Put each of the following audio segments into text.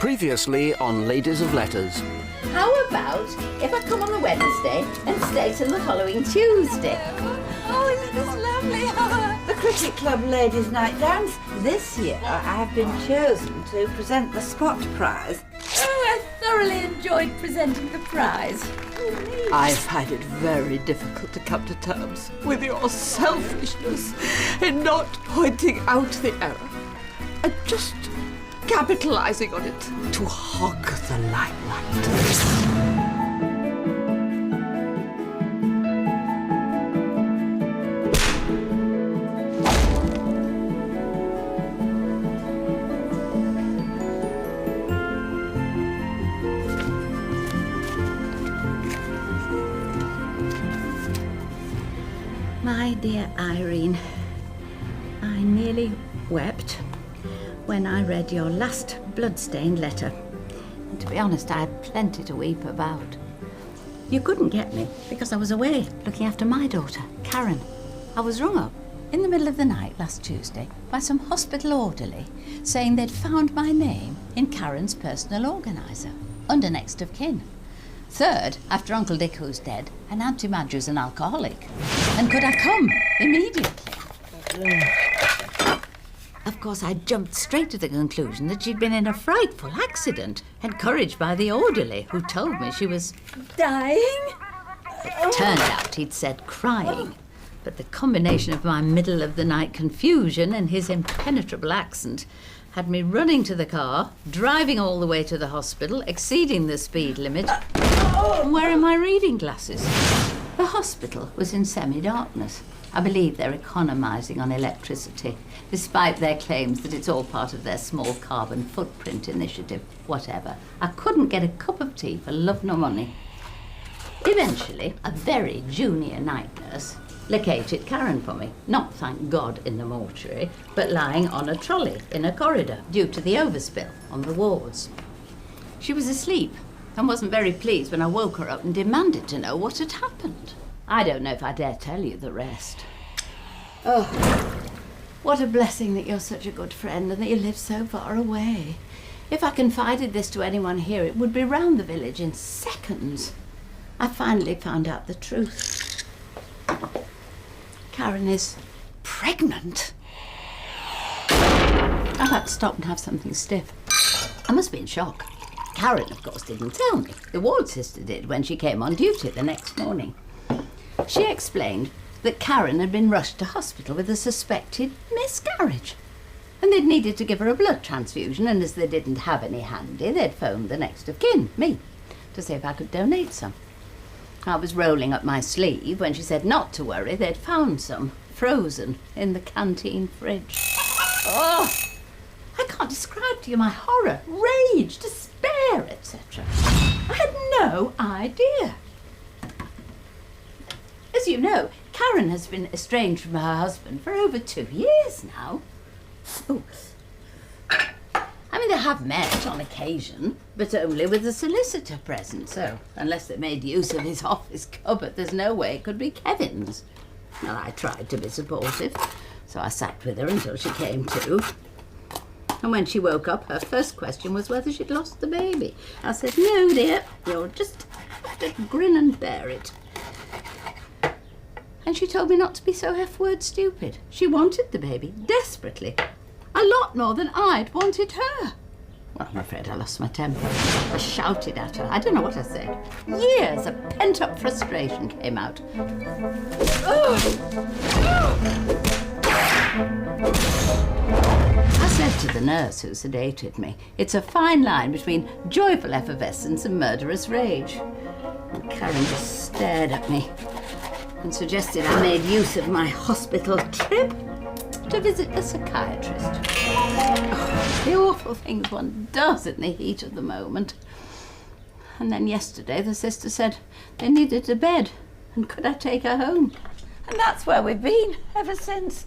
Previously on Ladies of Letters. How about if I come on a Wednesday and stay till the following Tuesday? Oh, isn't this lovely? The Cricket Club Ladies' Night Dance. This year I have been chosen to present the Spot Prize. Oh, I thoroughly enjoyed presenting the prize. I find it very difficult to come to terms with your selfishness in not pointing out the error and just capitalising on it to hog the limelight. My dear Irene, I nearly wept when I read your last blood-stained letter. And to be honest, I had plenty to weep about. You couldn't get me because I was away looking after my daughter, Karen. I was rung up in the middle of the night last Tuesday by some hospital orderly saying they'd found my name in Karen's personal organiser, under next of kin. Third, after Uncle Dick, who's dead, and Auntie Madge, an alcoholic. And could I come immediately? Of course, I jumped straight to the conclusion that she'd been in a frightful accident, encouraged by the orderly, who told me she was Dying? It turned out he'd said crying. But the combination of my middle-of-the-night confusion and his impenetrable accent had me running to the car, driving all the way to the hospital, exceeding the speed limit, and wearing my reading glasses. The hospital was in semi-darkness. I believe they're economising on electricity, despite their claims that it's all part of their small carbon footprint initiative. Whatever. I couldn't get a cup of tea for love nor money. Eventually, a very junior night nurse located Karen for me. Not, thank God, in the mortuary, but lying on a trolley in a corridor due to the overspill on the wards. She was asleep and wasn't very pleased when I woke her up and demanded to know what had happened. I don't know if I dare tell you the rest. Oh, what a blessing that you're such a good friend and that you live so far away. If I confided this to anyone here, it would be round the village in seconds. I finally found out the truth. Karen is pregnant. I had to stop and have something stiff. I must be in shock. Karen, of course, didn't tell me. The ward sister did when she came on duty the next morning. She explained that Karen had been rushed to hospital with a suspected miscarriage. And they'd needed to give her a blood transfusion, and as they didn't have any handy, they'd phoned the next of kin, me, to see if I could donate some. I was rolling up my sleeve when she said not to worry, they'd found some, frozen, in the canteen fridge. Oh, I can't describe to you my horror, rage, despair, etc. I had no idea. As you know, Karen has been estranged from her husband for over 2 years now. Oh. I mean, they have met on occasion, but only with the solicitor present, so unless they made use of his office cupboard, there's no way it could be Kevin's. Well, I tried to be supportive, so I sat with her until she came to. And when she woke up, her first question was whether she'd lost the baby. I said, no, dear, you'll just have to grin and bear it. And she told me not to be so F-word stupid. She wanted the baby, desperately. A lot more than I'd wanted her. Well, I'm afraid I lost my temper. I shouted at her. I don't know what I said. Years of pent-up frustration came out. I said to the nurse who sedated me, it's a fine line between joyful effervescence and murderous rage. And Karen just stared at me and suggested I made use of my hospital trip to visit a psychiatrist. Oh, the awful things one does in the heat of the moment. And then yesterday the sister said they needed a bed and could I take her home? And that's where we've been ever since.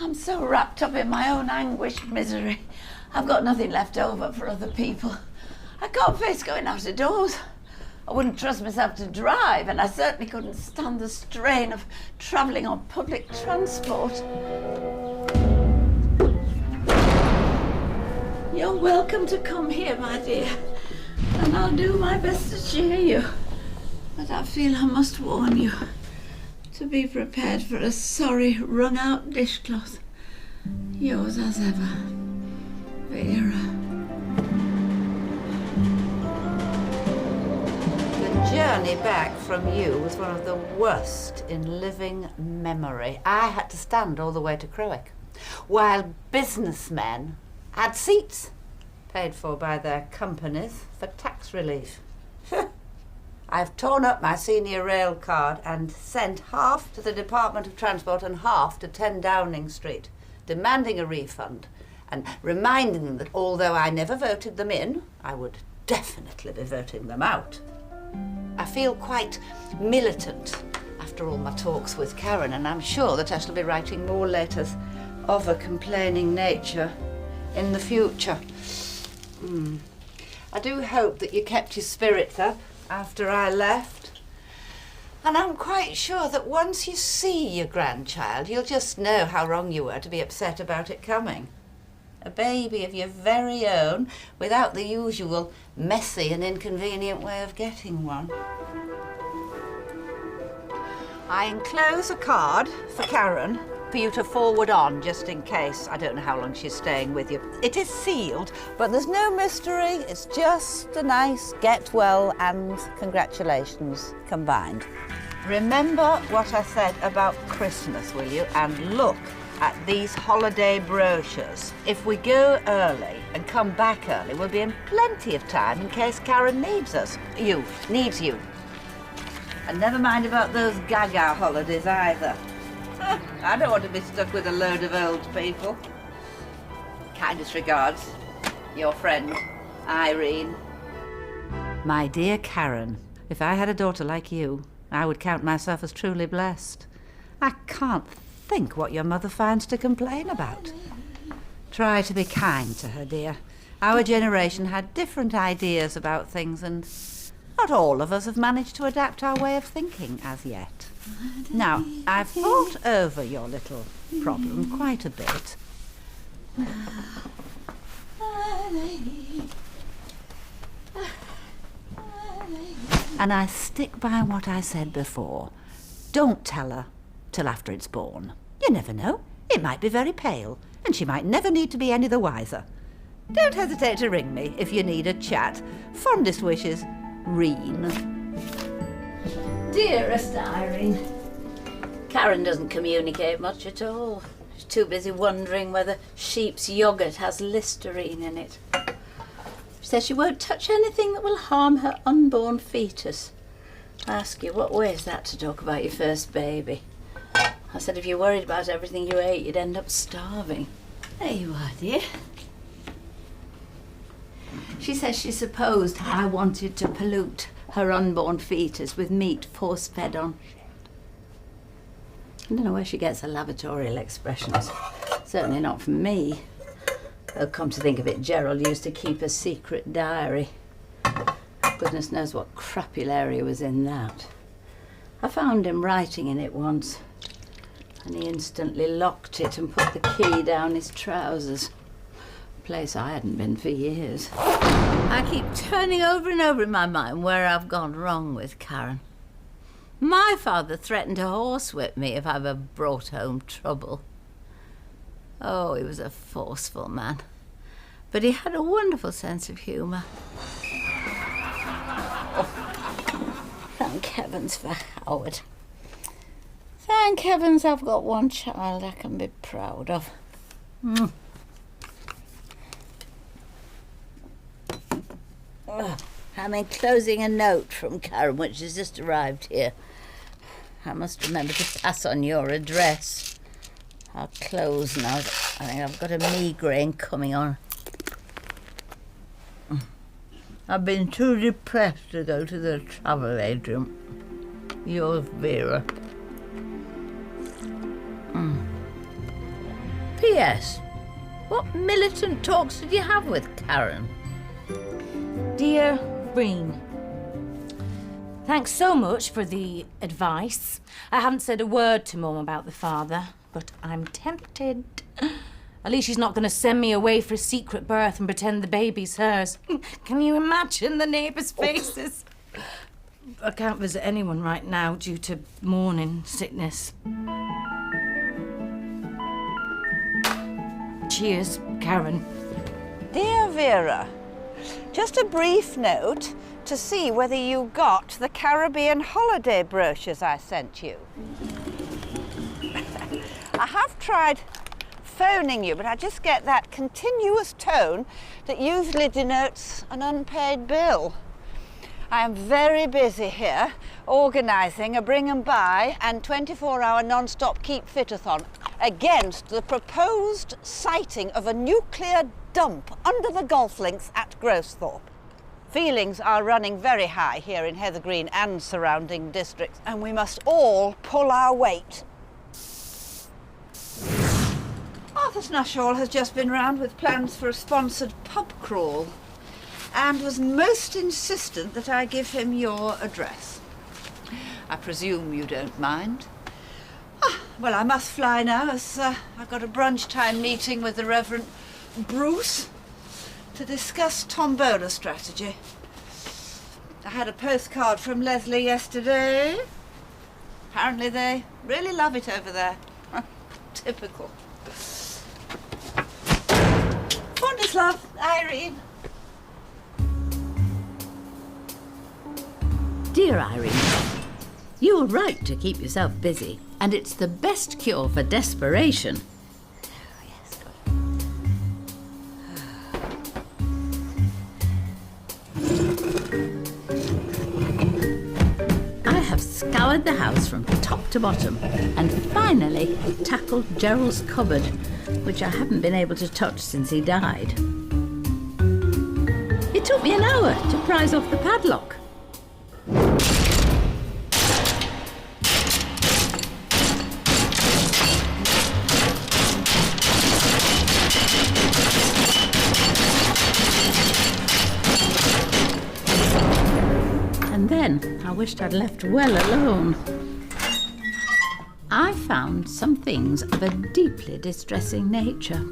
I'm so wrapped up in my own anguish and misery. I've got nothing left over for other people. I can't face going out of doors. I wouldn't trust myself to drive, and I certainly couldn't stand the strain of travelling on public transport. You're welcome to come here, my dear. And I'll do my best to cheer you. But I feel I must warn you to be prepared for a sorry, wrung-out dishcloth. Yours as ever, Vera. The journey back from you was one of the worst in living memory. I had to stand all the way to Crowick, while businessmen had seats paid for by their companies for tax relief. I've torn up my senior rail card and sent half to the Department of Transport and half to 10 Downing Street, demanding a refund and reminding them that although I never voted them in, I would definitely be voting them out. I feel quite militant after all my talks with Karen, and I'm sure that I shall be writing more letters of a complaining nature in the future. I do hope that you kept your spirits up after I left. And I'm quite sure that once you see your grandchild, you'll just know how wrong you were to be upset about it coming. A baby of your very own, without the usual messy and inconvenient way of getting one. I enclose a card for Karen for you to forward on, just in case. I don't know how long she's staying with you. It is sealed, but there's no mystery. It's just a nice get well and congratulations combined. Remember what I said about Christmas, will you? And look at these holiday brochures. If we go early and come back early, we'll be in plenty of time in case Karen needs us. Needs you. And never mind about those gaga holidays either. I don't want to be stuck with a load of old people. Kindest regards, your friend, Irene. My dear Karen, if I had a daughter like you, I would count myself as truly blessed. I can't think what your mother finds to complain about. Try to be kind to her, dear. Our generation had different ideas about things, and not all of us have managed to adapt our way of thinking as yet. Now, I've thought over your little problem quite a bit. And I stick by what I said before. Don't tell her till after it's born. You never know. It might be very pale, and she might never need to be any the wiser. Don't hesitate to ring me if you need a chat. Fondest wishes, Reen. Dearest Irene, Karen doesn't communicate much at all. She's too busy wondering whether sheep's yoghurt has Listerine in it. She says she won't touch anything that will harm her unborn fetus. I ask you, what way is that to talk about your first baby? I said if you worried about everything you ate, you'd end up starving. There you are, dear. She says she supposed I wanted to pollute her unborn fetus with meat force-fed on. I don't know where she gets her lavatorial expressions. Certainly not from me. Though, come to think of it, Gerald used to keep a secret diary. Goodness knows what crapularia was in that. I found him writing in it once, and he instantly locked it and put the key down his trousers. A place I hadn't been for years. I keep turning over and over in my mind where I've gone wrong with Karen. My father threatened to horsewhip me if I ever brought home trouble. Oh, he was a forceful man, but he had a wonderful sense of humour. Oh, thank heavens for Howard. Thank heavens I've got one child I can be proud of. I'm enclosing a note from Karen, which has just arrived here. I must remember to pass on your address. I'll close now. I think I've got a migraine coming on. I've been too depressed to go to the travel agent. Yours, Vera. P.S. What militant talks did you have with Karen? Dear Reen, thanks so much for the advice. I haven't said a word to Mum about the father, but I'm tempted. At least she's not going to send me away for a secret birth and pretend the baby's hers. Can you imagine the neighbours' faces? I can't visit anyone right now due to morning sickness. Cheers, Karen. Dear Vera, just a brief note to see whether you got the Caribbean holiday brochures I sent you. I have tried phoning you, but I just get that continuous tone that usually denotes an unpaid bill. I am very busy here organising a bring and buy and 24-hour non-stop keep fit-a-thon against the proposed siting of a nuclear dump under the golf links at Grosthorpe. Feelings are running very high here in Heather Green and surrounding districts, and we must all pull our weight. Arthur Snushaw has just been round with plans for a sponsored pub crawl and was most insistent that I give him your address. I presume you don't mind? Well, I must fly now, as I've got a brunch time meeting with the Reverend Bruce to discuss tombola strategy. I had a postcard from Leslie yesterday. Apparently they really love it over there. Typical. Fondest love, Irene. Dear Irene, you were right to keep yourself busy, and it's the best cure for desperation. I have scoured the house from top to bottom and finally tackled Gerald's cupboard, which I haven't been able to touch since he died. It took me an hour to prise off the padlock. And then I wished I'd left well alone. I found some things of a deeply distressing nature,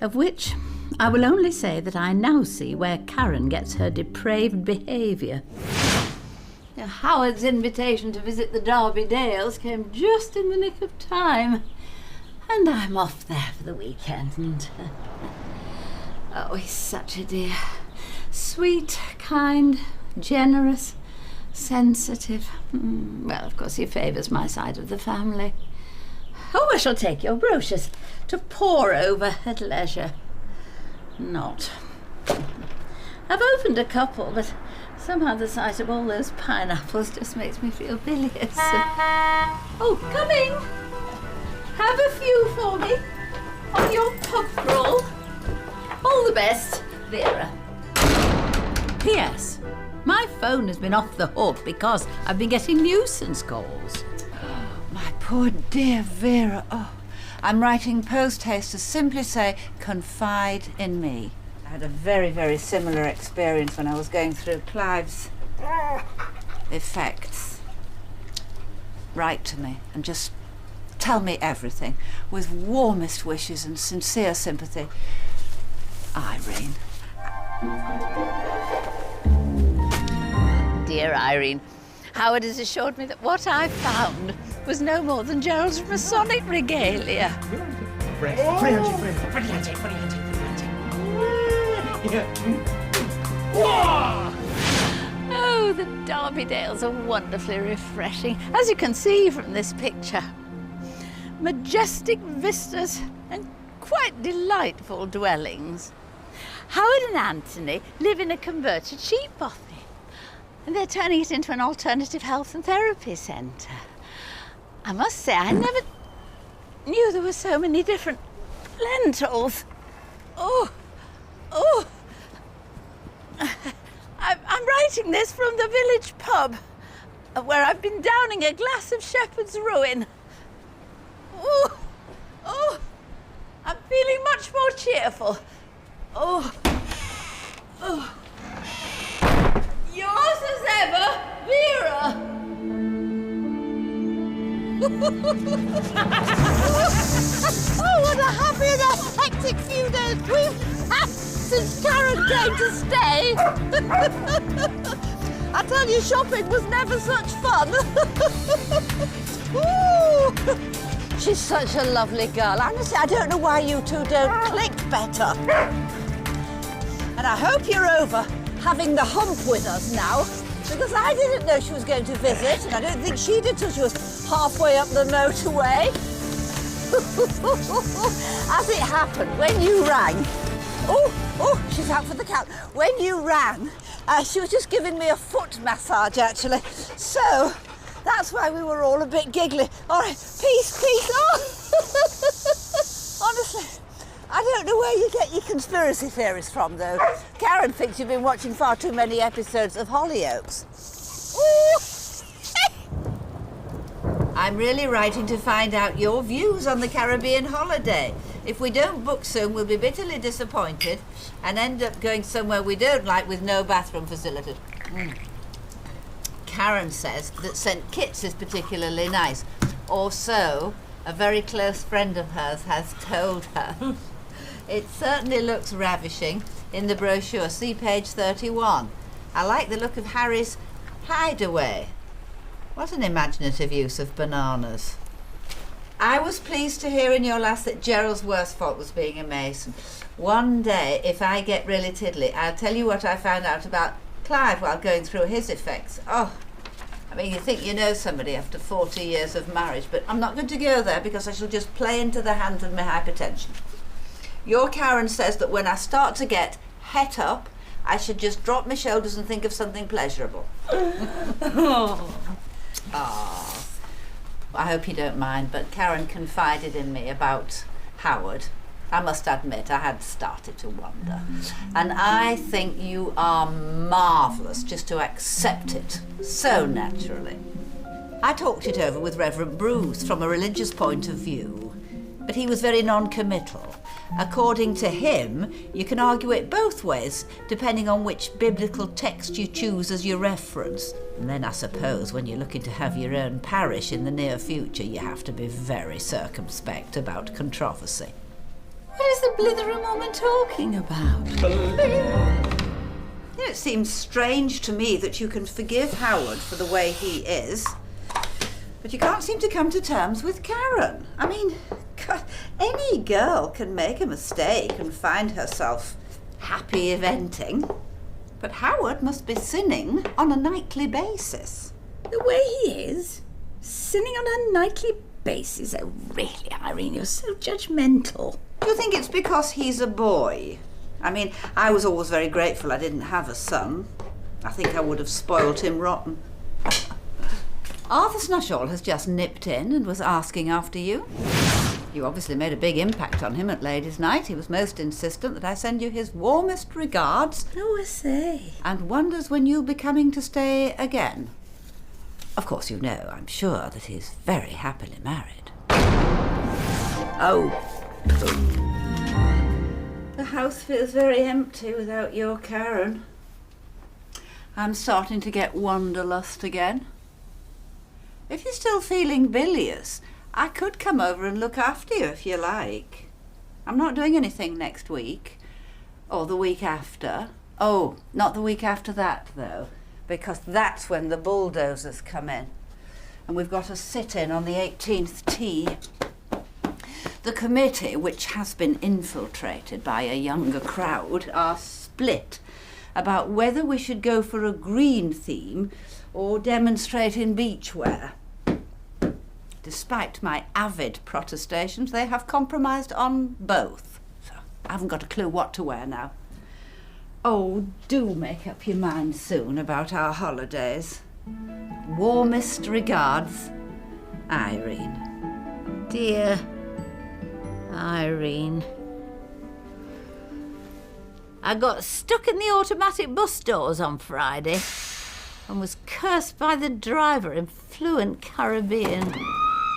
of which I will only say that I now see where Karen gets her depraved behaviour. Now, Howard's invitation to visit the Derby Dales came just in the nick of time, and I'm off there for the weekend. Oh, he's such a dear. Sweet, kind, generous, sensitive. Well, of course, he favours my side of the family. Oh, I shall take your brochures to pore over at leisure. Not. I've opened a couple, but somehow the sight of all those pineapples just makes me feel bilious. Oh, coming! Have a few for me on your pub crawl. All the best, Vera. P.S. My phone has been off the hook because I've been getting nuisance calls. My poor dear Vera. Oh, I'm writing post-haste to simply say, confide in me. I had a very, very similar experience when I was going through Clive's effects. Write to me and just tell me everything with warmest wishes and sincere sympathy. Irene. Dear Irene, Howard has assured me that what I found was no more than Gerald's Masonic regalia. Oh, the Derby Dales are wonderfully refreshing, as you can see from this picture. Majestic vistas and quite delightful dwellings. Howard and Anthony live in a converted sheep bothy, and they're turning it into an alternative health and therapy centre. I must say, I never knew there were so many different lentils. Oh. I'm writing this from the village pub, where I've been downing a glass of shepherd's ruin. Oh, I'm feeling much more cheerful. Oh. Yours as ever, Vera. Oh, what a happiness! going to stay. I tell you, shopping was never such fun. Ooh. She's such a lovely girl. Honestly, I don't know why you two don't click better. And I hope you're over having the hump with us now, because I didn't know she was going to visit, and I don't think she did till she was halfway up the motorway. As it happened, when you rang, oh, she's out for the count. When you rang, she was just giving me a foot massage, actually. So that's why we were all a bit giggly. All right, peace. Oh, honestly, I don't know where you get your conspiracy theories from, though. Karen thinks you've been watching far too many episodes of Hollyoaks. I'm really writing to find out your views on the Caribbean holiday. If we don't book soon, we'll be bitterly disappointed and end up going somewhere we don't like with no bathroom facilities. Karen says that St. Kitts is particularly nice, or so a very close friend of hers has told her. It certainly looks ravishing in the brochure. See page 31. I like the look of Harry's hideaway. What an imaginative use of bananas. I was pleased to hear in your last that Gerald's worst fault was being a Mason. One day, if I get really tiddly, I'll tell you what I found out about Clive while going through his effects. Oh, I mean, you think you know somebody after 40 years of marriage, but I'm not going to go there because I shall just play into the hands of my hypertension. Your Karen says that when I start to get het up, I should just drop my shoulders and think of something pleasurable. Oh, I hope you don't mind, but Karen confided in me about Howard. I must admit, I had started to wonder. And I think you are marvellous just to accept it so naturally. I talked it over with Reverend Bruce from a religious point of view, but he was very non-committal. According to him, you can argue it both ways, depending on which biblical text you choose as your reference. And then I suppose when you're looking to have your own parish in the near future, you have to be very circumspect about controversy. What is the blitherum woman talking about? It seems strange to me that you can forgive Howard for the way he is, but you can't seem to come to terms with Karen. I mean, God, any girl can make a mistake and find herself happy eventing, but Howard must be sinning on a nightly basis. The way he is? Sinning on a nightly basis? Oh, really, Irene, you're so judgmental. Do you think it's because he's a boy? I mean, I was always very grateful I didn't have a son. I think I would have spoilt him rotten. Arthur Snushaw has just nipped in and was asking after you. You obviously made a big impact on him at Ladies' Night. He was most insistent that I send you his warmest regards. Oh, I say. And wonders when you'll be coming to stay again. Of course, you know, I'm sure, that he's very happily married. Oh. The house feels very empty without your Karen. I'm starting to get wanderlust again. If you're still feeling bilious, I could come over and look after you if you like. I'm not doing anything next week, or the week after. Oh, not the week after that, though, because that's when the bulldozers come in. And we've got a sit-in on the 18th tee. The committee, which has been infiltrated by a younger crowd, are split about whether we should go for a green theme or demonstrate in beachwear. Despite my avid protestations, they have compromised on both. So I haven't got a clue what to wear now. Oh, do make up your mind soon about our holidays. Warmest regards, Irene. Dear Irene. I got stuck in the automatic bus doors on Friday and was cursed by the driver in fluent Caribbean.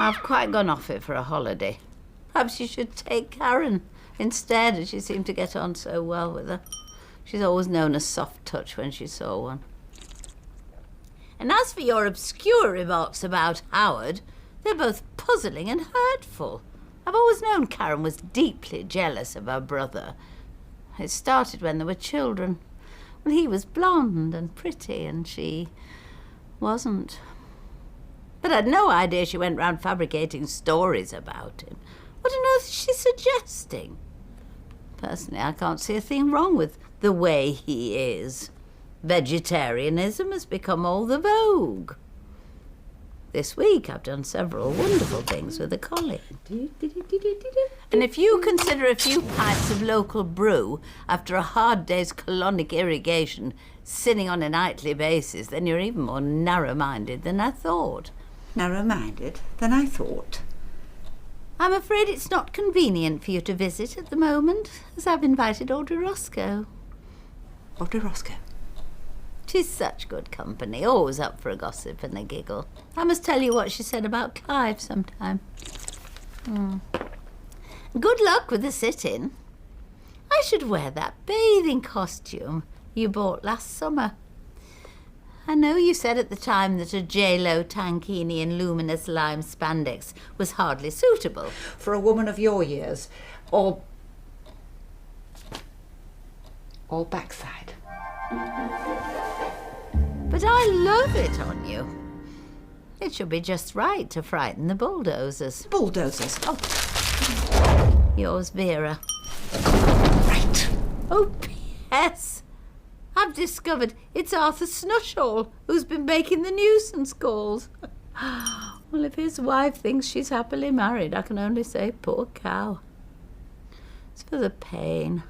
I've quite gone off it for a holiday. Perhaps you should take Karen instead, as you seem to get on so well with her. She's always known a soft touch when she saw one. And as for your obscure remarks about Howard, they're both puzzling and hurtful. I've always known Karen was deeply jealous of her brother. It started when they were children. Well, he was blonde and pretty, and she wasn't. But I'd no idea she went round fabricating stories about him. What on earth is she suggesting? Personally, I can't see a thing wrong with the way he is. Vegetarianism has become all the vogue. This week I've done several wonderful things with a colleague. And if you consider a few pints of local brew after a hard day's colonic irrigation sinning on a nightly basis, then you're even more narrow-minded than I thought. Narrow-minded than I thought. I'm afraid it's not convenient for you to visit at the moment, as I've invited Audrey Roscoe. Audrey Roscoe? She's such good company, always up for a gossip and a giggle. I must tell you what she said about Clive sometime. Good luck with the sit-in. I should wear that bathing costume you bought last summer. I know you said at the time that a J-Lo tankini in luminous lime spandex was hardly suitable. For a woman of your years, or backside. But I love it on you. It should be just right to frighten the bulldozers. Bulldozers? Oh. Yours, Vera. Right. Oh, P.S. I've discovered it's Arthur Snushall who's been making the nuisance calls. Well, if his wife thinks she's happily married, I can only say, poor cow. It's for the pain.